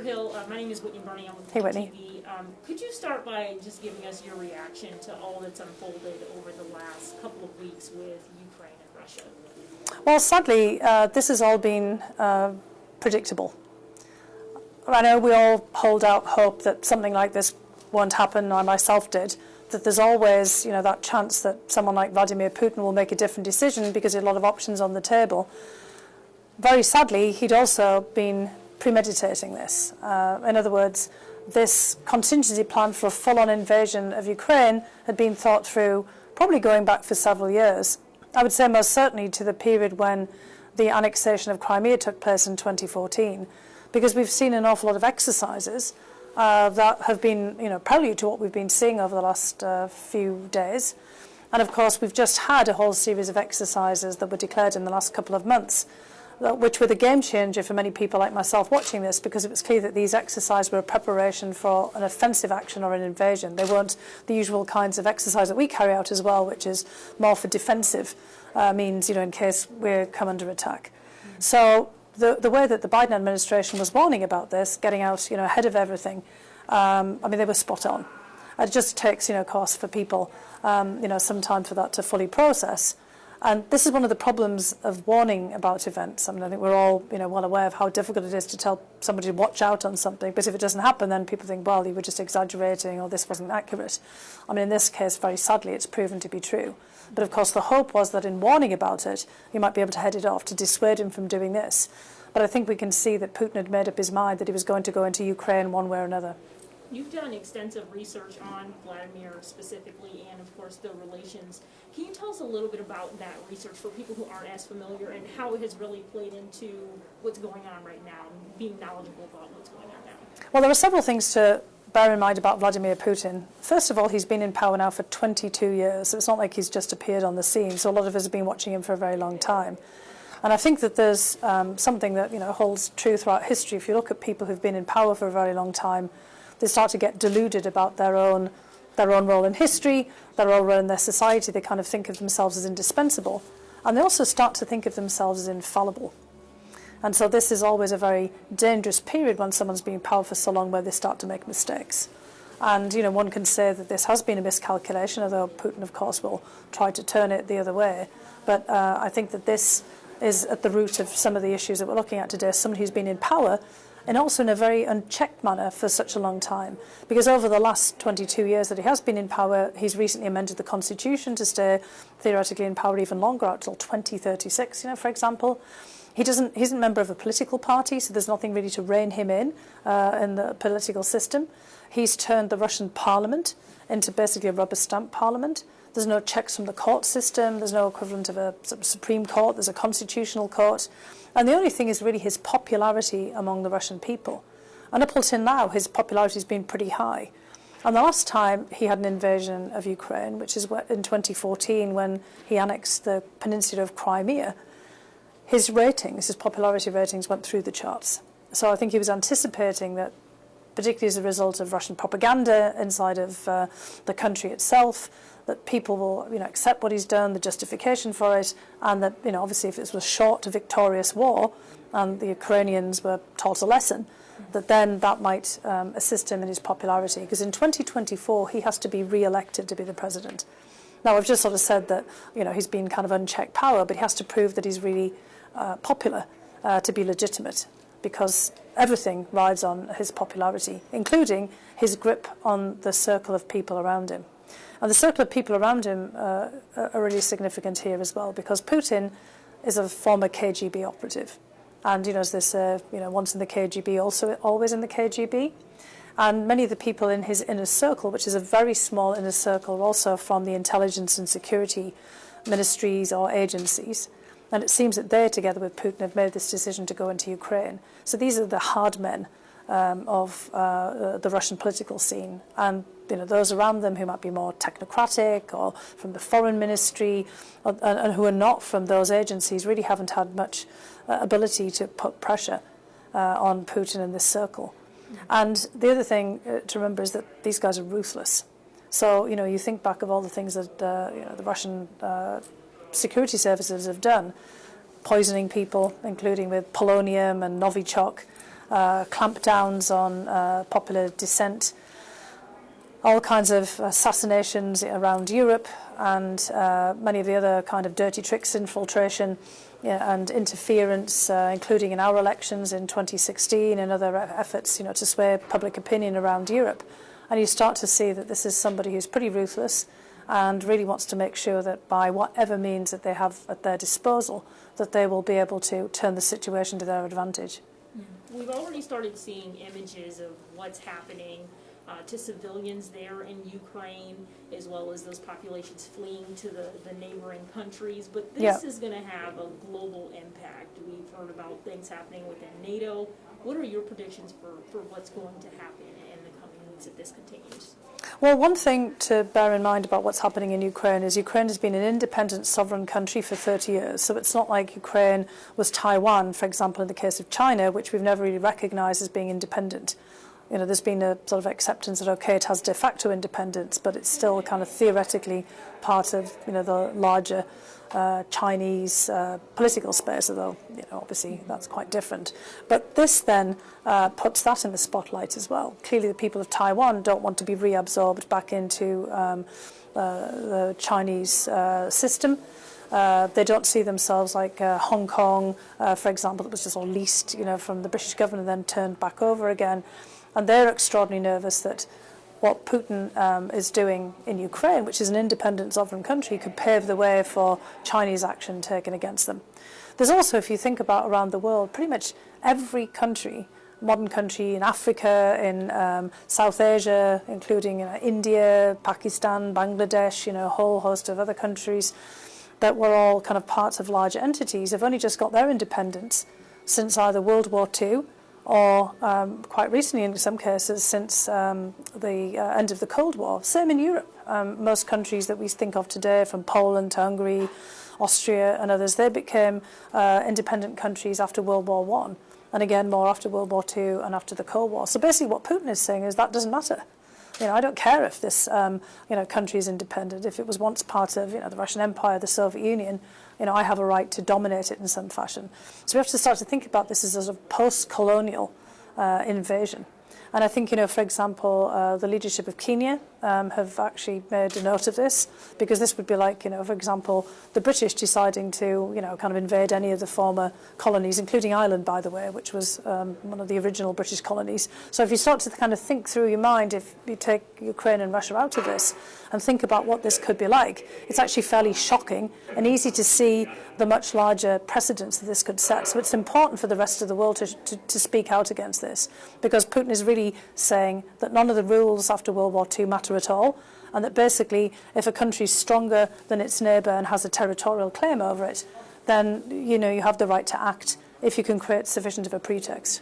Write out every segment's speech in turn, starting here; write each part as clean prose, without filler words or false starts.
Hill. My name is Whitney Barney. I'm with Hey, Whitney. TV. Could you start by just giving us your reaction to all that's unfolded over the last couple of weeks with Ukraine and Russia? Well, sadly, this has all been predictable. I know we all hold out hope that something like this won't happen. I myself did. That there's always, that chance that someone like Vladimir Putin will make a different decision because there are a lot of options on the table. Very sadly, he'd also been premeditating this. In other words, this contingency plan for a full-on invasion of Ukraine had been thought through, probably going back for several years. I would say most certainly to the period when the annexation of Crimea took place in 2014, because we've seen an awful lot of exercises that have been, prelude to what we've been seeing over the last few days. And of course, we've just had a whole series of exercises that were declared in the last couple of months, which were the game changer for many people like myself watching this, because it was clear that these exercises were a preparation for an offensive action or an invasion. They weren't the usual kinds of exercise that we carry out as well, which is more for defensive means, in case we come under attack. So the way that the Biden administration was warning about this, getting out, ahead of everything, they were spot on. It just takes, of course, for people, some time for that to fully process. And this is one of the problems of warning about events. I think we're all, well aware of how difficult it is to tell somebody to watch out on something. But if it doesn't happen, then people think, well, you were just exaggerating or this wasn't accurate. In this case, very sadly, it's proven to be true. But of course, the hope was that in warning about it, you might be able to head it off to dissuade him from doing this. But I think we can see that Putin had made up his mind that he was going to go into Ukraine one way or another. You've done extensive research on Vladimir specifically and, of course, the relations. Can you tell us a little bit about that research for people who aren't as familiar and how it has really played into what's going on right now, being knowledgeable about what's going on now? Well, there are several things to bear in mind about Vladimir Putin. First of all, he's been in power now for 22 years, so it's not like he's just appeared on the scene. So a lot of us have been watching him for a very long time. And I think that there's something that holds true throughout history. If you look at people who've been in power for a very long time, they start to get deluded about their own role in history, their own role in their society. They kind of think of themselves as indispensable. And they also start to think of themselves as infallible. And so this is always a very dangerous period when someone's been in power for so long, where they start to make mistakes. And, one can say that this has been a miscalculation, although Putin, of course, will try to turn it the other way. But I think that this is at the root of some of the issues that we're looking at today. Someone who's been in power and also in a very unchecked manner for such a long time. Because over the last 22 years that he has been in power, he's recently amended the constitution to stay theoretically in power even longer, out till 2036, for example. He's a member of a political party, so there's nothing really to rein him in the political system. He's turned the Russian parliament into basically a rubber stamp parliament. There's no checks from the court system. There's no equivalent of a Supreme Court. There's a constitutional court. And the only thing is really his popularity among the Russian people. And up until now, his popularity has been pretty high. And the last time he had an invasion of Ukraine, which is in 2014 when he annexed the peninsula of Crimea, his popularity ratings went through the charts. So I think he was anticipating that, particularly as a result of Russian propaganda inside of the country itself, that people will, accept what he's done, the justification for it, and that, obviously if it was a short, victorious war, and the Ukrainians were taught a lesson, that then that might assist him in his popularity. Because in 2024, he has to be re-elected to be the president. Now, I've just sort of said that, he's been kind of unchecked power, but he has to prove that he's really popular to be legitimate, because everything rides on his popularity, including his grip on the circle of people around him. And the circle of people around him are really significant here as well, because Putin is a former KGB operative. And, as they say, once in the KGB, also always in the KGB. And many of the people in his inner circle, which is a very small inner circle, are also from the intelligence and security ministries or agencies. And it seems that they, together with Putin, have made this decision to go into Ukraine. So these are the hard men of the Russian political scene. And those around them who might be more technocratic or from the foreign ministry and who are not from those agencies really haven't had much ability to put pressure on Putin in this circle. And the other thing to remember is that these guys are ruthless. So, you think back of all the things that the Russian security services have done, poisoning people, including with polonium and Novichok, clampdowns on popular dissent, all kinds of assassinations around Europe, and many of the other kind of dirty tricks, infiltration, yeah, and interference, including in our elections in 2016 and other efforts, to sway public opinion around Europe. And you start to see that this is somebody who's pretty ruthless and really wants to make sure that by whatever means that they have at their disposal, that they will be able to turn the situation to their advantage. We've already started seeing images of what's happening to civilians there in Ukraine, as well as those populations fleeing to the neighboring countries. But this is going to have a global impact. We've heard about things happening within NATO. What are your predictions for what's going to happen in the coming weeks if this continues? Well, one thing to bear in mind about what's happening in Ukraine is Ukraine has been an independent sovereign country for 30 years. So it's not like Ukraine was Taiwan, for example, in the case of China, which we've never really recognized as being independent. There's been a sort of acceptance that, okay, it has de facto independence, but it's still kind of theoretically part of, the larger Chinese political space, although, obviously that's quite different. But this then puts that in the spotlight as well. Clearly the people of Taiwan don't want to be reabsorbed back into the Chinese system. They don't see themselves like Hong Kong, for example, that was just all leased, from the British government and then turned back over again. And they're extraordinarily nervous that what Putin is doing in Ukraine, which is an independent sovereign country, could pave the way for Chinese action taken against them. There's also, if you think about around the world, pretty much every country, modern country in Africa, in South Asia, including India, Pakistan, Bangladesh, a whole host of other countries that were all kind of parts of larger entities, have only just got their independence since either World War II or quite recently in some cases since the end of the Cold War. Same in Europe. Most countries that we think of today, from Poland to Hungary, Austria and others, they became independent countries after World War I, and again more after World War II and after the Cold War. So basically what Putin is saying is that doesn't matter. I don't care if this country is independent. If it was once part of the Russian Empire, the Soviet Union, I have a right to dominate it in some fashion. So we have to start to think about this as a sort of post-colonial invasion. And I think, for example, the leadership of Kenya have actually made a note of this, because this would be like, for example, the British deciding to, kind of invade any of the former colonies, including Ireland, by the way, which was one of the original British colonies. So if you start to kind of think through your mind, if you take Ukraine and Russia out of this and think about what this could be like, it's actually fairly shocking and easy to see the much larger precedents that this could set. So it's important for the rest of the world to speak out against this, because Putin is really saying that none of the rules after World War II matter at all, and that basically if a country is stronger than its neighbour and has a territorial claim over it, then you have the right to act if you can create sufficient of a pretext.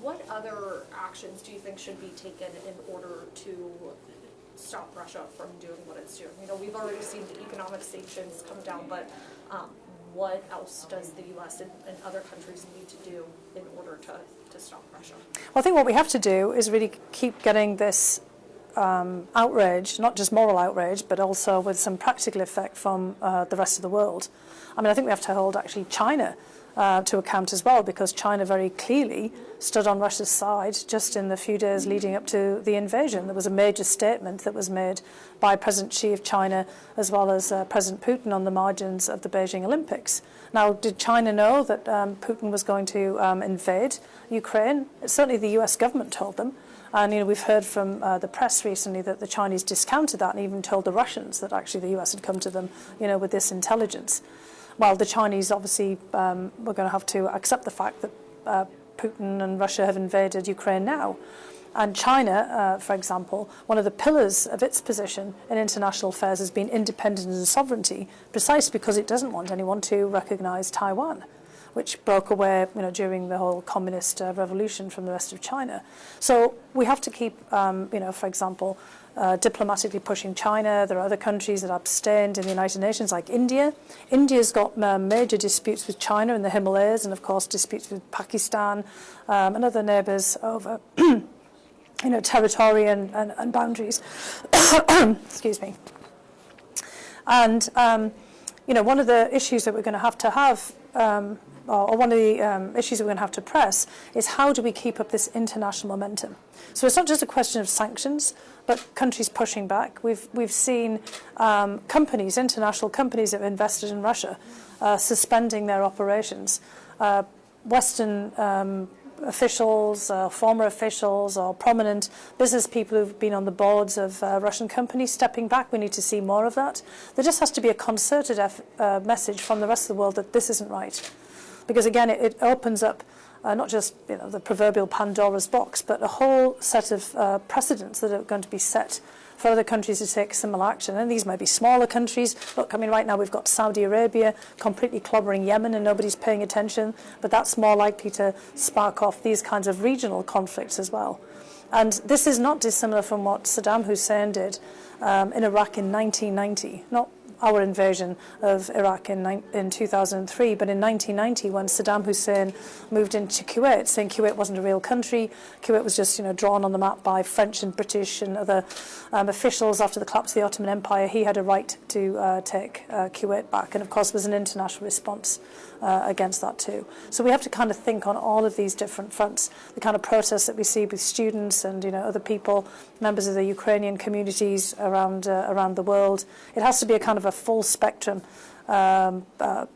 What other actions do you think should be taken in order to stop Russia from doing what it's doing? We've already seen the economic sanctions come down, but what else does the U.S. and other countries need to do in order to stop Russia? Well, I think what we have to do is really keep getting this outrage, not just moral outrage, but also with some practical effect from the rest of the world. I think we have to hold actually China to account as well, because China very clearly stood on Russia's side just in the few days leading up to the invasion. There was a major statement that was made by President Xi of China as well as President Putin on the margins of the Beijing Olympics. Now, did China know that Putin was going to invade Ukraine? Certainly the US government told them. And we've heard from the press recently that the Chinese discounted that and even told the Russians that actually the US had come to them, with this intelligence. Well, the Chinese obviously were going to have to accept the fact that Putin and Russia have invaded Ukraine now. And China, for example, one of the pillars of its position in international affairs has been independence and sovereignty, precisely because it doesn't want anyone to recognize Taiwan, which broke away during the whole communist revolution from the rest of China. So we have to keep, for example, diplomatically pushing China. There are other countries that abstained in the United Nations, like India. India's got major disputes with China in the Himalayas, and of course disputes with Pakistan and other neighbours over territory and boundaries. Excuse me. And one of the issues that we're going to have or one of the issues we're going to have to press is how do we keep up this international momentum? So it's not just a question of sanctions, but countries pushing back. We've seen companies, international companies that have invested in Russia, suspending their operations. Western officials, former officials, or prominent business people who've been on the boards of Russian companies stepping back. We need to see more of that. There just has to be a concerted message from the rest of the world that this isn't right. Because again, it opens up not just the proverbial Pandora's box, but a whole set of precedents that are going to be set for other countries to take similar action. And these may be smaller countries. Look, I mean, right now we've got Saudi Arabia completely clobbering Yemen and nobody's paying attention, but that's more likely to spark off these kinds of regional conflicts as well. And this is not dissimilar from what Saddam Hussein did in Iraq in 1990, not our invasion of Iraq in 2003, but in 1990 when Saddam Hussein moved into Kuwait, saying Kuwait wasn't a real country. Kuwait was just drawn on the map by French and British and other officials after the collapse of the Ottoman Empire. He had a right to take Kuwait back, and of course there was an international response against that too. So we have to kind of think on all of these different fronts. The kind of protests that we see with students and other people, members of the Ukrainian communities around the world. It has to be a kind of a full spectrum,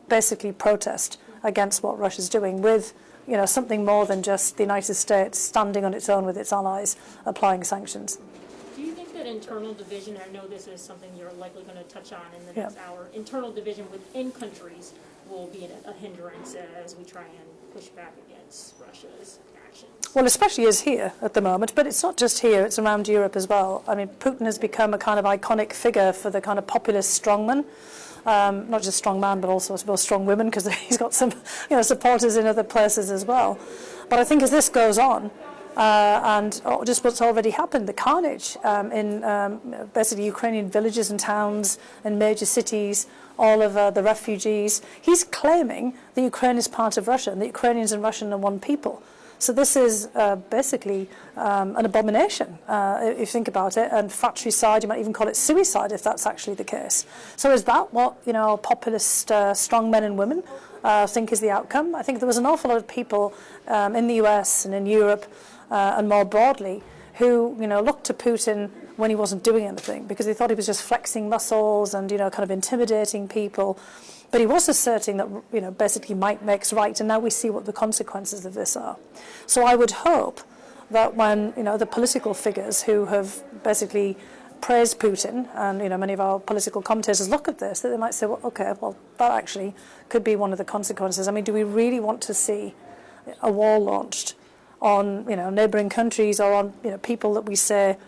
basically protest against what Russia's doing, with something more than just the United States standing on its own with its allies applying sanctions. Do you think that internal division, I know this is something you're likely going to touch on in the next hour, internal division within countries will be a hindrance as we try and push back against Russia's actions? Well, especially is here at the moment, but it's not just here, it's around Europe as well. I mean, Putin has become a kind of iconic figure for the kind of populist strongman. Not just strong man, but also, I suppose, strong women, because he's got some supporters in other places as well. But I think as this goes on, and just what's already happened, the carnage in basically Ukrainian villages and towns and major cities, all of the refugees, he's claiming that Ukraine is part of Russia and the Ukrainians and Russian are one people. So this is basically an abomination, if you think about it, and fratricide, you might even call it suicide if that's actually the case. So is that what populist strong men and women think is the outcome? I think there was an awful lot of people in the US and in Europe and more broadly who looked to Putin when he wasn't doing anything because they thought he was just flexing muscles and kind of intimidating people. But he was asserting that basically might makes right, and now we see what the consequences of this are. So I would hope that when the political figures who have basically praised Putin, and many of our political commentators look at this, that they might say, well, okay, well that actually could be one of the consequences. I mean, do we really want to see a war launched on neighbouring countries or on people that we say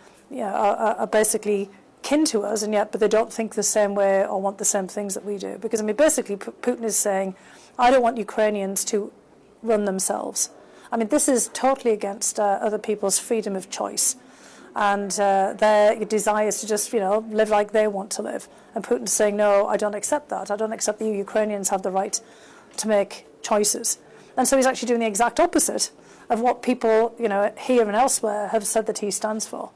are basically kin to us, and yet but they don't think the same way or want the same things that we do? Because I mean, basically Putin is saying, I don't want Ukrainians to run themselves. I mean, this is totally against other people's freedom of choice and their desires to just live like they want to live. And Putin's saying, no, I don't accept that. I don't accept that you Ukrainians have the right to make choices. And so he's actually doing the exact opposite of what people here and elsewhere have said that he stands for.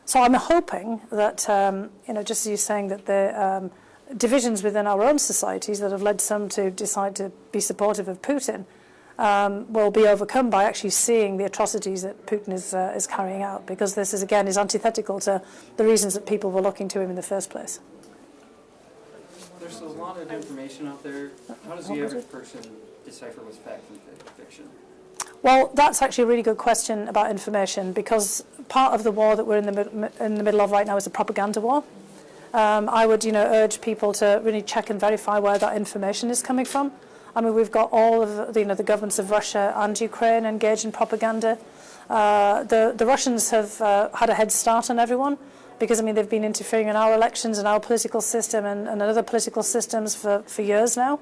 So I'm hoping that, just as you're saying, that the divisions within our own societies that have led some to decide to be supportive of Putin will be overcome by actually seeing the atrocities that Putin is carrying out, because this is antithetical to the reasons that people were looking to him in the first place. There's a lot of information out there. How does the average person decipher what's fact and fiction? Well, that's actually a really good question about information, because part of the war that we're in the middle of right now is a propaganda war. I would, urge people to really check and verify where that information is coming from. I mean, we've got all of the governments of Russia and Ukraine engaged in propaganda. The Russians have had a head start on everyone because, I mean, they've been interfering in our elections and our political system and other political systems for years now.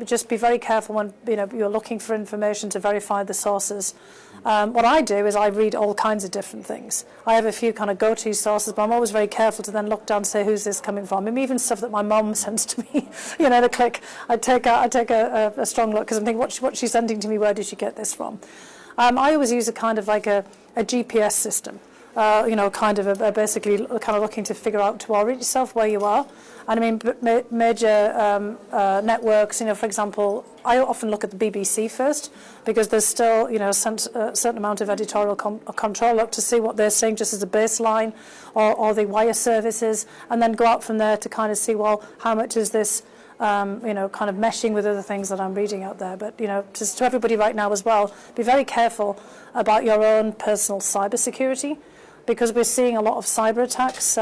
Just be very careful when you're looking for information to verify the sources. What I do is I read all kinds of different things. I have a few kind of go-to sources, but I'm always very careful to then look down and say, who's this coming from? I mean, even stuff that my mum sends to me, to click. I take a strong look because I'm thinking, what's she sending to me? Where did she get this from? I always use a kind of like a GPS system. kind of basically kind of looking to figure out to orient yourself where you are. And I mean, major networks, for example, I often look at the BBC first because there's still, a certain amount of editorial control, look to see what they're saying just as a baseline, or the wire services, and then go out from there to kind of see, well, how much is this, kind of meshing with other things that I'm reading out there. But, just to everybody right now as well, be very careful about your own personal cybersecurity, because we're seeing a lot of cyber attacks,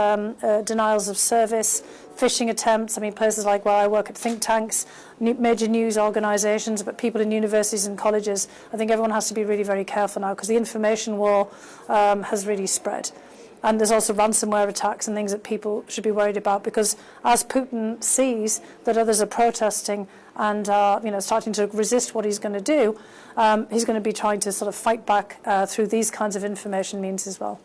denials of service, phishing attempts. I mean, places like where I work at think tanks, major news organisations, but people in universities and colleges, I think everyone has to be really very careful now, because the information war has really spread. And there's also ransomware attacks and things that people should be worried about, because as Putin sees that others are protesting and are, starting to resist what he's going to do, he's going to be trying to sort of fight back through these kinds of information means as well.